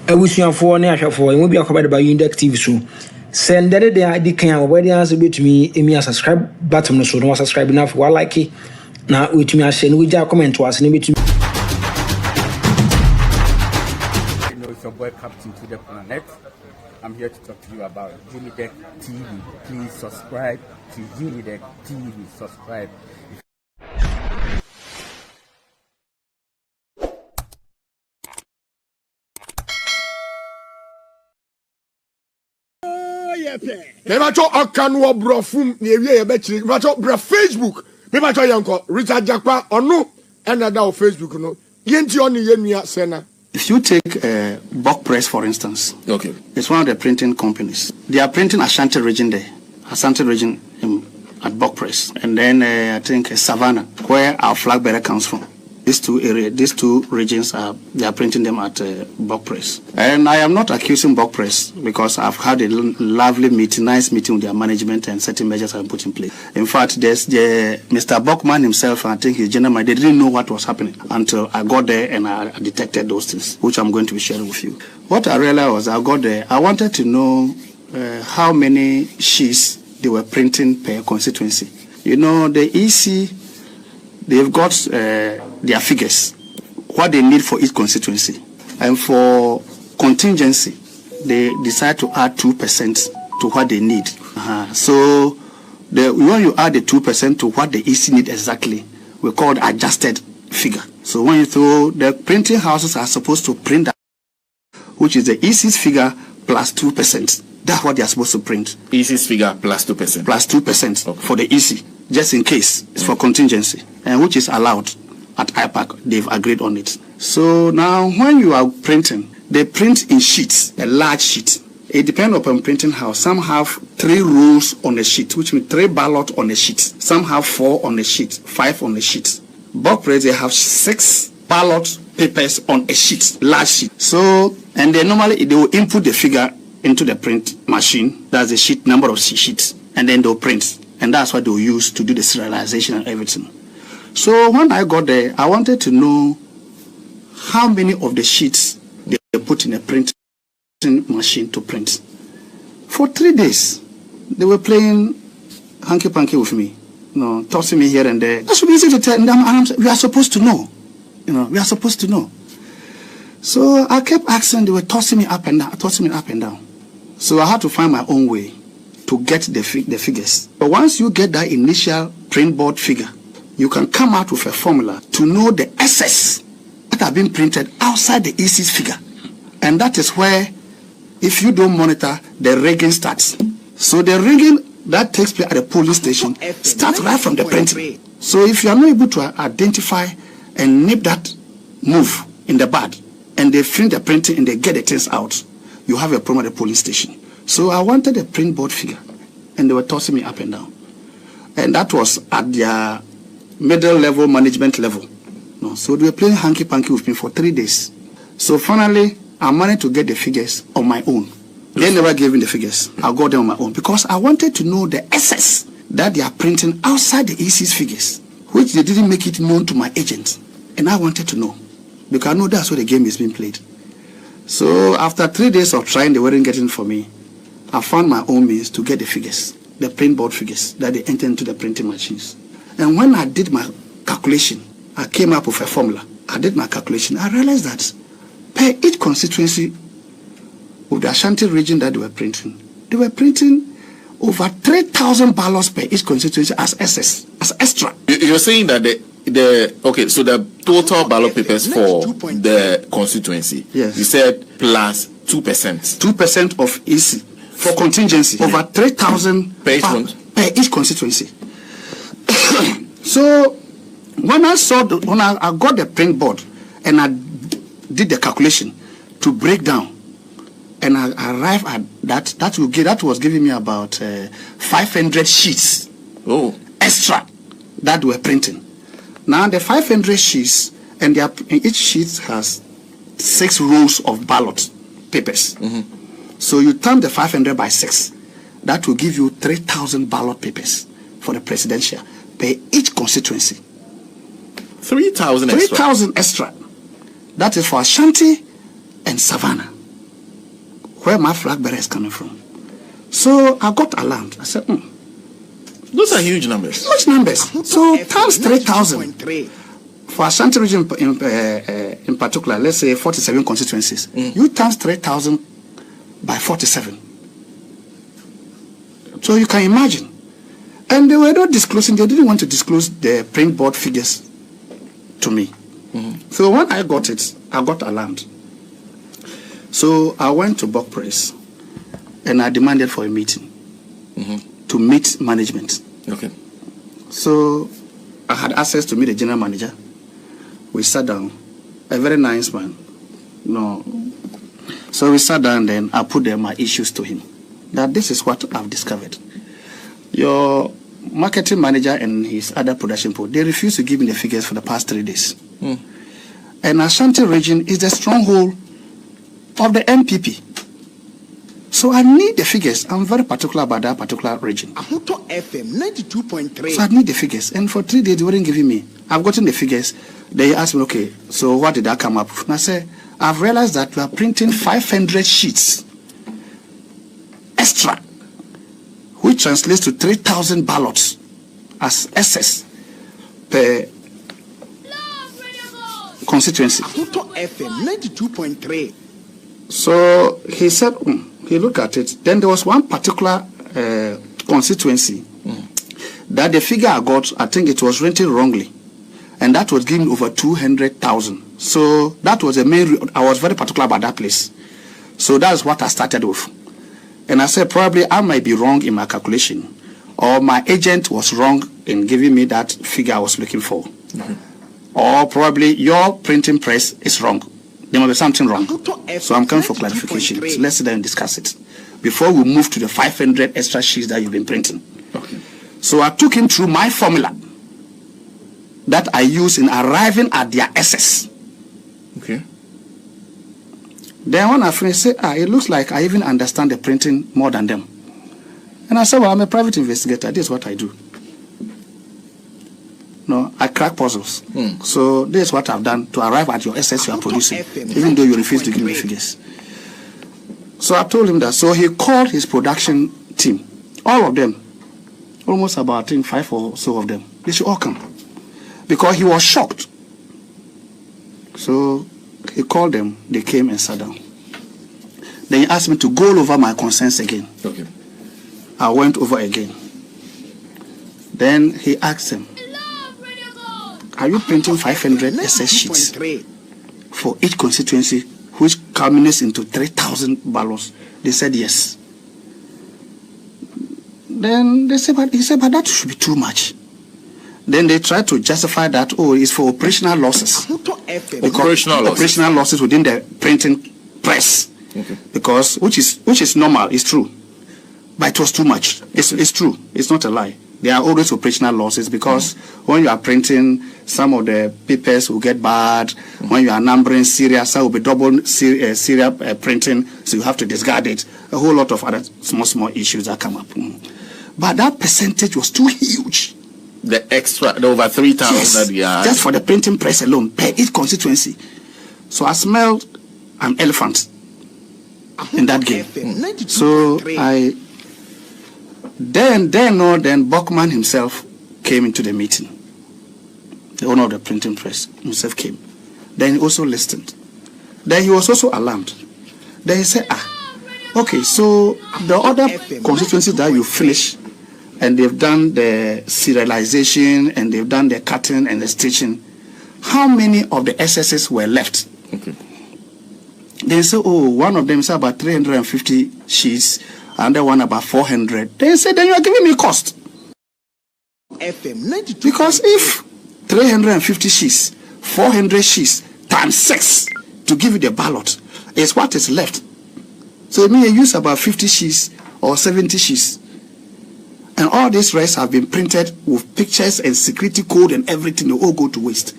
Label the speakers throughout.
Speaker 1: Ebusuafo ne ahwafo emu bi akobade ba Unidek TV so send the dey kan obodi answer betumi emi subscribe button no so no subscribe na for like na wetumi a share no we comment was ne betumi.
Speaker 2: You know, it's your boy Captain to the Planet. I'm here to talk to you about Unidek TV. Please subscribe to Unidek TV. Subscribe.
Speaker 3: Never talk a canoe brofum near ye betting, but Facebook. Never try uncle Richard Jackpa or no, and now Facebook no. Yenti only Yemia Sena.
Speaker 4: If you take Bulk Press, for instance,
Speaker 3: okay,
Speaker 4: it's one of the printing companies. They are printing Ashanti region there, Ashanti region at Bulk Press, and then I think Savannah, where our flag bearer comes from. These two regions they are printing them at Bulk Press. And I am not accusing Bulk Press because I've had a lovely meeting, nice meeting with their management and certain measures have been put in place. In fact, there's Mr. Buckman himself, I think his general manager, they didn't know what was happening until I got there and I detected those things, which I'm going to be sharing with you. What I realized was I got there, I wanted to know how many sheets they were printing per constituency. You know, the EC, they've got their figures, what they need for each constituency. And for contingency, they decide to add 2% to what they need. So when you add the 2% to what the EC need exactly, we call it adjusted figure. So when you throw, the printing houses are supposed to print that, which is the EC's figure plus 2%. That's what they are supposed to print.
Speaker 5: EC's figure plus 2%.
Speaker 4: Plus 2% okay. For the EC, just in case. It's for contingency, and which is allowed at IPAC. They've agreed on it. So now when you are printing, they print in sheets, a large sheet. It depends upon printing house. Some have 3 rows on a sheet, which means 3 ballots on a sheet. Some have 4 on a sheet, 5 on a sheet. Bulk Press, they have 6 ballot papers on a sheet, large sheet. So, and they normally, they will input the figure into the print machine. That's the sheet, number of sheets, and then they'll print. And that's what they'll use to do the serialization and everything. So when I got there, I wanted to know how many of the sheets they put in a printing machine to print. For 3 days, they were playing hanky-panky with me, you know, tossing me here and there. That should be easy to tell them. We are supposed to know. You know, we are supposed to know. So I kept asking, they were tossing me up and down, So I had to find my own way to get the figures. But once you get that initial print board figure, you can come out with a formula to know the excess that have been printed outside the EC's figure. And that is where, if you don't monitor, the rigging starts. So the rigging that takes place at the polling station starts right from the printing. So if you are not able to identify and nip that move in the bud, and they finish the printing and they get the things out, you have a problem at the polling station. So I wanted a print board figure, and they were tossing me up and down. And that was at their middle level, management level. No, so they were playing hanky-panky with me for 3 days. So finally, I managed to get the figures on my own. They never gave me the figures. I got them on my own because I wanted to know the excess that they are printing outside the EC's figures, which they didn't make it known to my agent. And I wanted to know, because I know that's where the game is being played. So after 3 days of trying, they weren't getting for me. I found my own means to get the figures, the print board figures that they enter into the printing machines. And when I did my calculation, I came up with a formula. I did my calculation. I realized that per each constituency of the Ashanti region that they were printing over 3,000 ballots per each constituency as excess, as extra.
Speaker 5: You're saying that okay, so the total ballot papers for the constituency,
Speaker 4: yes,
Speaker 5: you said plus 2%.
Speaker 4: 2% of EC for contingency, over 3,000 per each constituency. So when I got the print board and I did the calculation to break down, and I arrived at that was giving me about 500 sheets extra that were printing. Now the 500 sheets, and each sheet has 6 rows of ballot papers. Mm-hmm. So you turn the 500 by 6, that will give you 3,000 ballot papers for the presidential per each constituency.
Speaker 5: 3,000 extra.
Speaker 4: 3,000 extra. That is for Ashanti and Savannah. where my flag bearer is coming from. So I got alarmed. I said,
Speaker 5: Those are huge numbers.
Speaker 4: Huge numbers. So times 3,000. For Ashanti region in particular, let's say 47 constituencies. You times 3,000 by 47. So you can imagine. And they were not disclosing, they didn't want to disclose the print board figures to me. So when I got it, I got alarmed. So I went to Buck Press and I demanded for a meeting to meet management.
Speaker 5: Okay.
Speaker 4: So I had access to meet the general manager. We sat down, a very nice man. No. So we sat down, then I put my issues to him. That this is what I've discovered. Your marketing manager and his other production people, they refuse to give me the figures for the past 3 days. And Ashanti region is the stronghold of the NPP. So I need the figures. I'm very particular about that particular region.
Speaker 6: FM 92.3.
Speaker 4: So I need the figures. And for 3 days, they weren't giving me. I've gotten the figures. They asked me, okay, so what did I come up with? And I said, I've realized that we are printing 500 sheets extra, which translates to 3,000 ballots as excess per constituency.
Speaker 6: FM 92.3.
Speaker 4: So he said, he looked at it. Then there was one particular constituency that the figure I got, I think it was rented wrongly. And that was given over 200,000. So that was the main, I was very particular about that place. So that's what I started with. And I said, probably I might be wrong in my calculation, or my agent was wrong in giving me that figure I was looking for. Or probably your printing press is wrong. There must be something wrong. So I'm coming for clarification. So let's sit down and discuss it before we move to the 500 extra sheets that you've been printing.
Speaker 5: Okay.
Speaker 4: So I took him through my formula that I use in arriving at their SS.
Speaker 5: Okay.
Speaker 4: Then when I finished, I said, it looks like I even understand the printing more than them. And I said, well, I'm a private investigator. This is what I do. No, I crack puzzles. So this is what I've done to arrive at your SS you are producing, even though you refuse to give me figures. So I told him that. So he called his production team, all of them, almost about, I think, 5 or so of them. They should all come, because he was shocked. So he called them. They came and sat down. Then he asked me to go over my concerns again.
Speaker 5: Okay.
Speaker 4: I went over again. Then he asked them, are you printing 500 SS sheets for each constituency, which culminates into 3,000 ballots? They said yes. Then they said, he said, but that should be too much. Then they tried to justify that, it's for operational losses. Operational losses within the printing press.
Speaker 5: Okay.
Speaker 4: Because, which is normal, it's true. But it was too much. It's true. It's not a lie. There are always operational losses because when you are printing, some of the papers will get bad. When you are numbering serial, some will be double serial printing, so you have to discard it. A whole lot of other small issues that come up. But that percentage was too huge.
Speaker 5: The extra, the over 3,000
Speaker 4: yes, just for the printing press alone, per each constituency. So I smelled an elephant in that game. So Then Buckman himself came into the meeting. The owner of the printing press himself came. Then he also listened. Then he was also alarmed. Then he said, okay, so the other constituencies that you finish, and they've done the serialization, and they've done the cutting and the stitching, how many of the SSs were left?
Speaker 5: Okay.
Speaker 4: They said, one of them is about 350 sheets, another one about 400. They said, then you are giving me cost. Because if 350 sheets, 400 sheets, times 6 to give you the ballot is what is left. So it means you use about 50 sheets or 70 sheets. And all these rest have been printed with pictures and security code and everything. They all go to waste.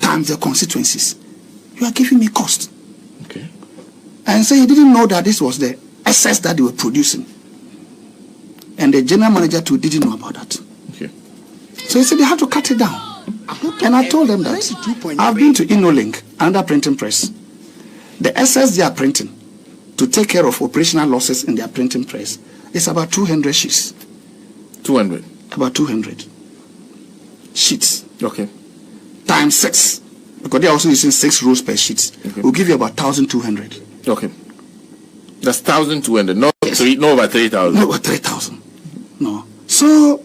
Speaker 4: Times the constituencies. You are giving me cost.
Speaker 5: Okay.
Speaker 4: And so he didn't know that this was the excess that they were producing. And the general manager too didn't know about that.
Speaker 5: Okay.
Speaker 4: So he said they have to cut it down. And I told them that I've been to InnoLink, another printing press. The excess they are printing to take care of operational losses in their printing press is about 200 sheets.
Speaker 5: 200?
Speaker 4: About 200 sheets.
Speaker 5: Okay.
Speaker 4: Times 6. Because they're also using 6 rows per sheet.
Speaker 5: Okay.
Speaker 4: Will give you about 1,200.
Speaker 5: Okay. That's 1,200, not
Speaker 4: Yes.
Speaker 5: no over 3,000.
Speaker 4: No, over 3,000. No. So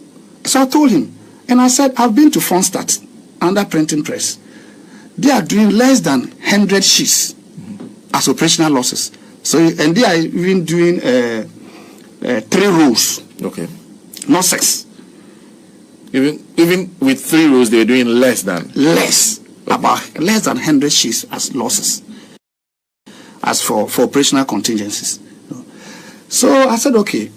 Speaker 4: I told him, and I said, I've been to Fronstadt under printing press. They are doing less than 100 sheets as operational losses. So, and they are even doing 3 rows.
Speaker 5: Okay.
Speaker 4: Not 6.
Speaker 5: Even with 3 rows, they're doing less than.
Speaker 4: Less. Okay. About less than 100 sheets as losses. As for operational contingencies. So I said, okay.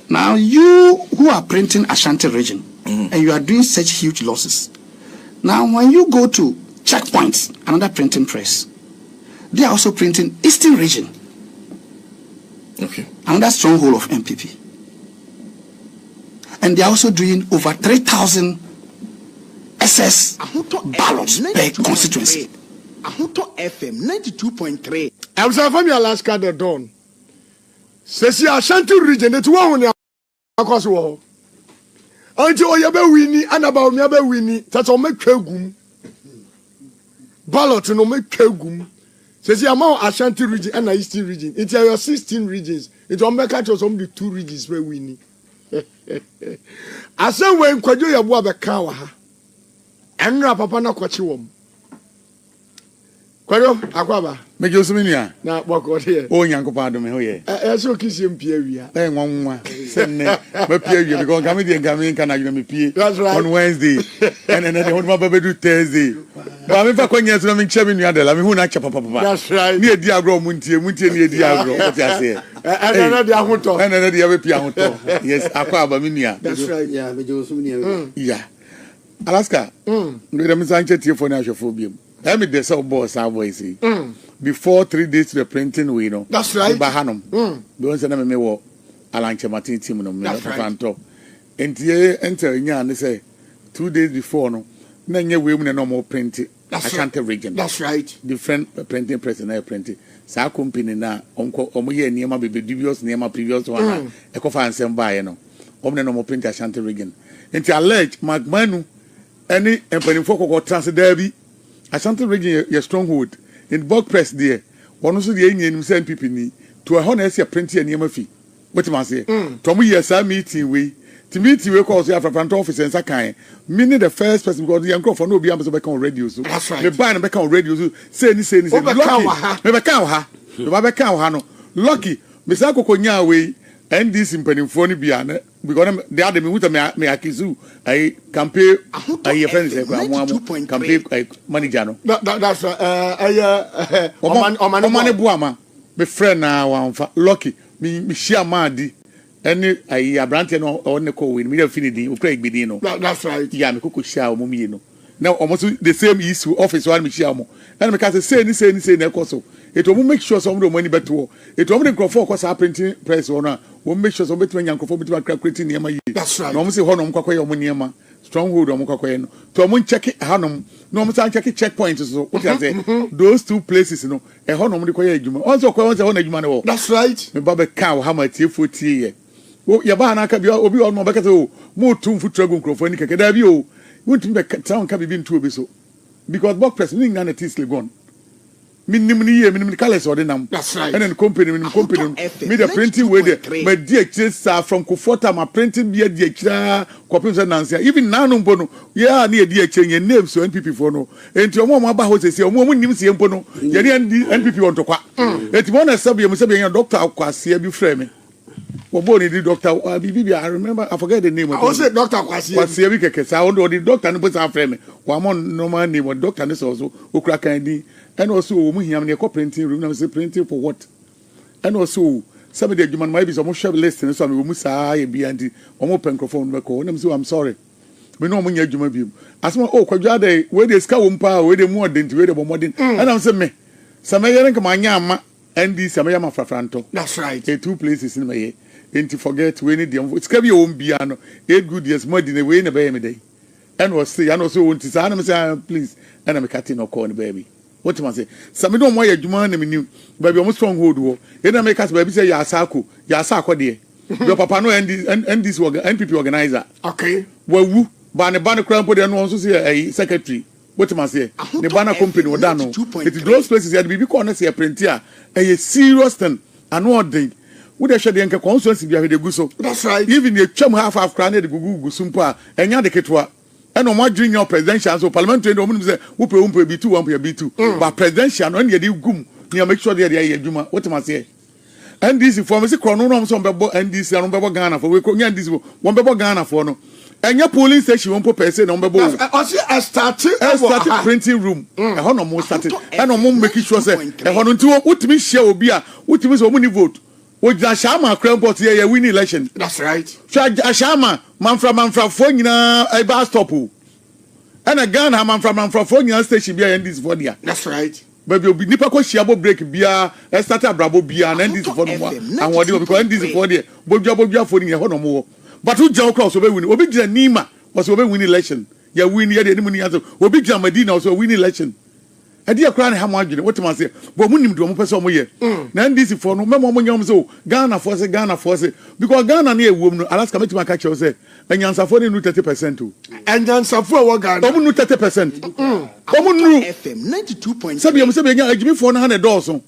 Speaker 4: Now you who are printing Ashanti region and you are doing such huge losses. Now when you go to Checkpoints, another printing press, they are also printing Eastern region.
Speaker 5: Okay.
Speaker 4: Another stronghold of NPP. And they are also doing over 3,000 SS ballots per constituency.
Speaker 6: Ahuto FM 92.3.
Speaker 3: I'm saying from Alaska the dawn. Says Ashanti region, it's one across the wall. Until you be winning and about me be winning, that's all make kegum. Ballot no make kegum. Says the amount Ashanti region and the Eastern region. It's your 16 regions. It's on make catch some the 2 regions where winning. I say when kwajo ya bua be kan wa ha. Enra papa na kwachi wom. Kwajo akwaba.
Speaker 7: Me Joseminia.
Speaker 3: Na boko here.
Speaker 7: O Nyankopon adome ho ye.
Speaker 3: So kisi mpia wia.
Speaker 7: Nwanwa. Senne me pie wie because come dey game kan na me pie.
Speaker 3: That's right.
Speaker 7: On Wednesday. And then they want my baby do Thursday. Ba me fa kwanya so na me nche me nua dela me hu na che papa.
Speaker 3: That's right.
Speaker 7: Ni edi agro muntie ni edi agro. What you say?
Speaker 3: And na dey ahoto.
Speaker 7: And then dey we pie ahoto. Yes, akwaba me nua.
Speaker 3: That's right.
Speaker 8: Yeah, me Joseminia.
Speaker 7: Yeah. Alaska. Me dem sanche tie for na hwefo biem. I mean, the sub boss, I always say. Before 3 days to the printing, we know.
Speaker 3: That's right.
Speaker 7: Bahanum. Don't say, me wo Alanche Martin team no me.
Speaker 3: That's right.
Speaker 7: And here enter in and they say 2 days before no. Then you women no more printing. Ashanti region.
Speaker 3: That's right.
Speaker 7: Different printing press and printing. Sa company na omo ye niema be dubious niema previous one. E ko fan sem buy no. Omo no more print Ashanti region. Enti allege magmanu any empanimfo kokko trans derby. Ashanti region your stronghold in bulk press there. One also the NPP ni to a honest printing and yama fee. What am I say? Tomu yes, I meeting we to meeting we call the front office and Sakai. Meaning the first person because the uncle for no be able to back on radio. So
Speaker 3: that's right.
Speaker 7: The band back on radio. Say lucky. Lucky. Mr. Kokonya way and this in Pennyphone Biana because the other me with me akizu I campaign I friends campaign manager.
Speaker 3: That's
Speaker 7: Omane Buama me friend now lucky me share madi any I branch no on the call win me affinity we play bidino.
Speaker 3: That's right.
Speaker 7: Yeah, me kuku share mo mi no. Now almost the same issue office one me share mo. And me can say na koso. It will make sure some of the money better. It will make crofo cause printing press or will make sure some better young crofo between creating near my.
Speaker 3: That's right.
Speaker 7: No one say honum kwakoy omuniema stronghold omukwakoy no. To omun check hanum no omun san check checkpoints so what you say those 2 places no e honum de koy adwuma. Also koy say honum adwuma no.
Speaker 3: That's right.
Speaker 7: Me baba kan ha ma tie 40 ye. Wo ya ba na ka bia obi on mo beka say o mo tum futrago crofo ni keke da bi o. Won't be town can be ntu obi so. Because book press ning na tisle gone. Minimum colors or the name.
Speaker 3: That's right.
Speaker 7: And then company, me the printing way there. My dear chesa from Kufota, my printing be a dear copies and answer. Even now, no bono. Yeah, near dear change your name so NPP for no. And to a woman about what they say, a woman names Yampono. NPP on to qua. It's one as Sabi, a doctor, Quasi, you frame. Well, the doctor, I remember, I forget the name.
Speaker 3: I was a doctor, Quasi,
Speaker 7: I don't the doctor and put our frame. One more no man name, what doctor is also who crack ID. And also, we have a printing room. I say printing for what? And also, some of the human might be some sharp listening. So we must say, be anti open microphone. I'm sorry. We know when you're doing. As my Kwajade, where the Skawumpa, where the more than where the modern. And I'm saying, me, some Yama and this Samayama Franto.
Speaker 3: That's right.
Speaker 7: 2 places in my and to forget when it's can be your own piano. 8 good years more than a way in a baby day. And was say, and also want to say, please, and I'm cutting or corn baby. What must say? Some don't want your Juman and you, but you're stronghold war. You don't make us baby say Yasako, dear. Your papa no and this NPP organizer.
Speaker 3: Okay.
Speaker 7: Well, woo, Banner Crown put and also say a secretary. What must say? The Banner Company or Dano. It is those places that be corners here, printer, a serious thing, and what day. Would I show the Anka constituency behind the Guso? That's right. Even the chum half granted the Gugu Sumpa, and Yadeketwa. And no more during your presidential, so parliamentary women say, Whoop be 2, 1 be 2. But presidential, only a gum, you make sure they are Juma. What must say? And this for me, chronogram, some bebo, and this, and Bebo Ghana for we could this one Bebo Ghana for no. And your polling station won't put person on Bebo.
Speaker 3: I started
Speaker 7: printing room. I want no more started. And no more making sure, say, I want to what me share will be a what me so many vote. With Shama Crampot here, win election.
Speaker 3: That's right.
Speaker 7: Shama, Manfra phone, a bar stop. And a gun, Manfra phone, station beer and this for you.
Speaker 3: That's right.
Speaker 7: But you'll be Nipako Shiabo break beer, and start a bravo beer, and end this for no more. And what you because this for the Bob for your honor more. But who Joe Cross will win? Obi Nima was over win election. You win here, the money answer. Obi Medina also win election. I dear crying how much what must say, but when you do a person here. Now, this is for no member so Ghana force because Ghana near woman, Alaska make my catch say, and you're suffering 30% too. And then suffer what Ghana 30%. Common
Speaker 6: FM 92.7.
Speaker 7: Sabi, I give me $400.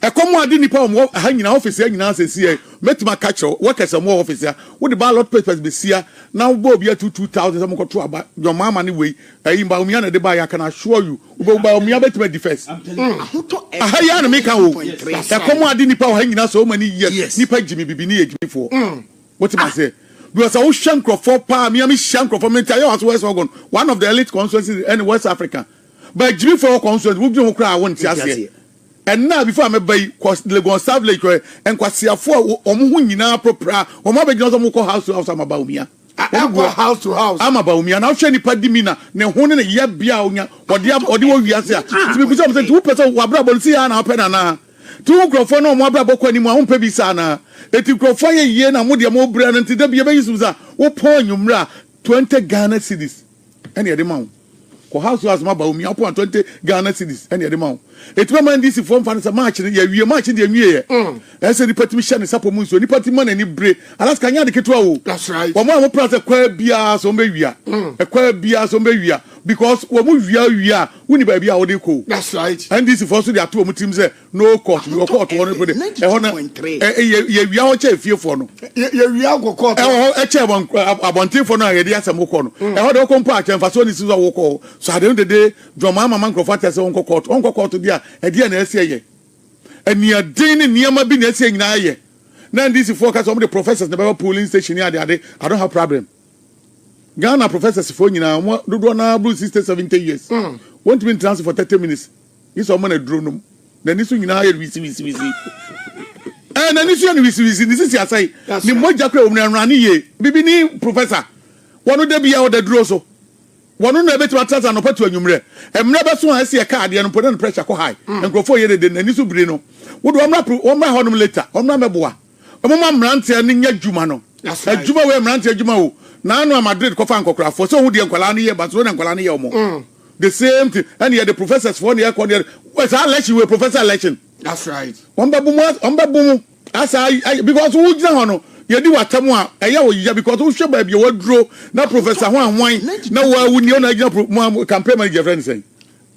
Speaker 7: A common didn't power hanging office hanging out say, met my catcher, work as a more officer, with the ballot papers be here. Now, Bob, you 2,000. I'm going to about your mama anyway. I am Baumiana de Bay, I can assure you. Baumia bet my defense. I had make a common didn't power hanging out so many years. Nipa Jimmy be near before. What am I say? Because I was Shankro for Miami Shankro for Mentayo as West Oregon, one of the elite constituencies in West Africa. But Jimmy for constituency, we don't cry, I want to say. And now before I by Legon Savage and Quasia for Omuina Propra, or my big house to house, I'm about me. I go house to house. I'm about me, and I'll show you Padimina, no one in a year beyond what the or the we are saying. To be something 2% Wabrabo see an apena. 2 microphone or Wabrabo anymore, on Pebisana. It will go for a year and Modia more brand until the Biabuza, or Ponyumra, 20 Ghana cedis. Any other amount. House was my bow me upon 20 Ghana cedis, any other amount. It remember this form for a march in the year, march in the year. As a department is upon Musso, Department and Bre, Alaska Yadiketro. That's right. One more price a queer beers on Bavia, a queer beers on Bavia, because when we are, we need baby our deco. That's right. And this is also the 2 teams no court, no court, 1.3. We are a fear for no. We are go court. A chair about for no idea some corner. I had a compact and for so this is a walk. So at the end of the day, Drama Mancrofatas on court to be a DNA. And near Dane near my business saying now. Now this is focus on the professors never polling station here. I don't have problem. Ghana professors for you now. Do one blue sister 70 years. Want to be transfer for 30 minutes. This one a drone. Then this one now we see. And then this one we see. This is your say. The more Jacob run ye. Bibi professor. One of them be out the draw so. One of the better attacks and open to a number. And never soon I see a card and put on pressure high. And go for you then and this will bring no. Would one not put on my home later? On my boa. A woman ranty and Ninja Jumano. A Juma way ranty Jumao. Now I'm Madrid Kofan Cocra for so would the Colani, but so and Colani Omo. The same thing. And yet the professors for the air corner. What's our election with professor election? That's right. One baboom. As I because who's down. You do what Tamwa, because who should be your draw, now Professor Wine, no one you campaign manager friend saying.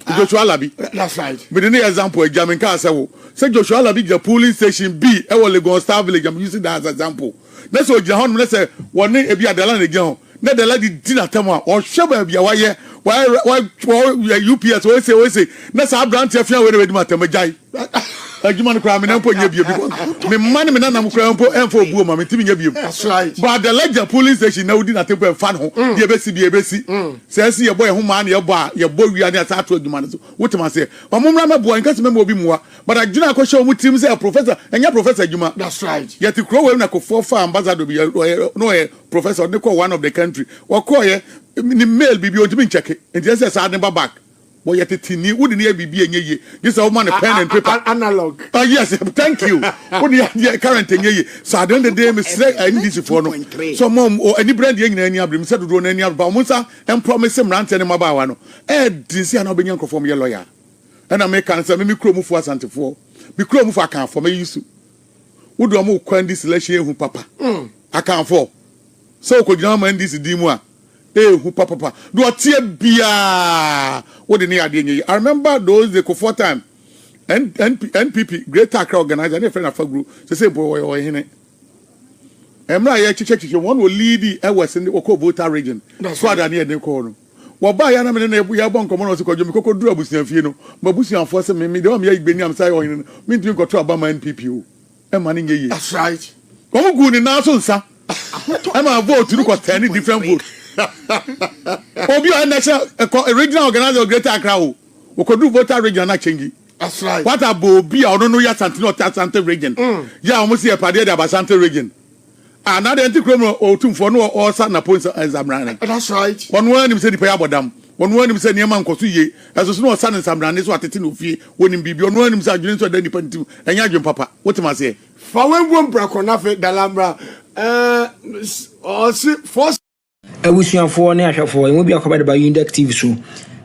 Speaker 7: Joshua Labi. That's right. But any example, a German castle. Say Joshua Labi, the polling station B, I will go Star Village. I'm using that as an example. That's what Jahan, let's say, one name be at the land again. Let the lady dinner Tamwa, or Shabba be away. Why UPS always say, let's have branch of your way with Matamajai. Like you man cry me put you because me money me na cry and for boom me timi you. That's right. But the ledger police station now did not take fan ho. Dey be see. Say see your boy ho man your boy we are there start to adwuma so. What am I say? Omumra me boy nka se me obi muwa. But I juna ko show mu team say professor enya professor adwuma. That's right. Yet the crow we na ko for ambassador be no professor ne ko one of the country. Wo ko ye ni mail bi ontimi check. And just say never back. Boy, yet tini wouldn't hear be ye. This is man a pen and paper. Analog. Yes, thank you. Wouldn't you current ye? So I don't the day me say I need this for no. So mom or any brand in any abrim said to do any about Musa and promise him rant any mabawano. Didn't see an obedient from your lawyer. I make answer me kro mu for asantefo me kro mu for kan for me yisu wo do mo kwan this election hu papa akan for so ko gina man this di mu a hu papa do tie bia wo de ne ade nyi. I remember those the for time NPP Greater Accra organizer and friend of group say boy hene emra ye chiche one will lead e was in the voter region so that near the corner wo ba ya na me na ya bon komo no se kwadwo me kokko duru abusian fie no mabusian fo se me de o me ya igbeni am sai o hene me ntimi ko to aba ma NPP o e ma ne ye.
Speaker 3: That's right.
Speaker 7: Komo gu ni na so nsa e ma vote ru ko 10 different vote obi o national regional organizer of Greater Accra o ko do voter region na change.
Speaker 3: That's right.
Speaker 7: What about be I don't know ya Santino or Santa region. Yeah, almost see a party about Santa region. Another anti-criminal or two for no or Santa Ponce as I'm running.
Speaker 3: That's right.
Speaker 7: One word him said the Payabodam. One word him said Yaman Kosuye, as a small son and some ran is what it in fee when him be beyond one himself doing so independent and Yajum Papa. What am I say?
Speaker 3: For when one brack on Affe Dalambra, or first.
Speaker 1: I wish you for an for and will be accompanied by Unidek TV so.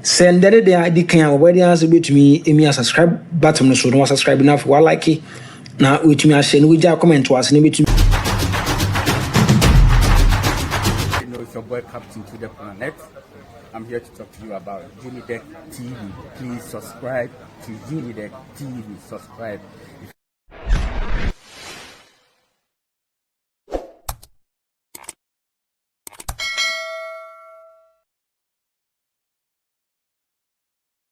Speaker 1: Send that day I can already answer to me a subscribe button so don't subscribe enough for like it. Now with me I share with your comment to us and
Speaker 2: it's your boy Captain to the Planet. I'm here to talk to you about Unidek TV. Please subscribe to Unidek TV. Subscribe.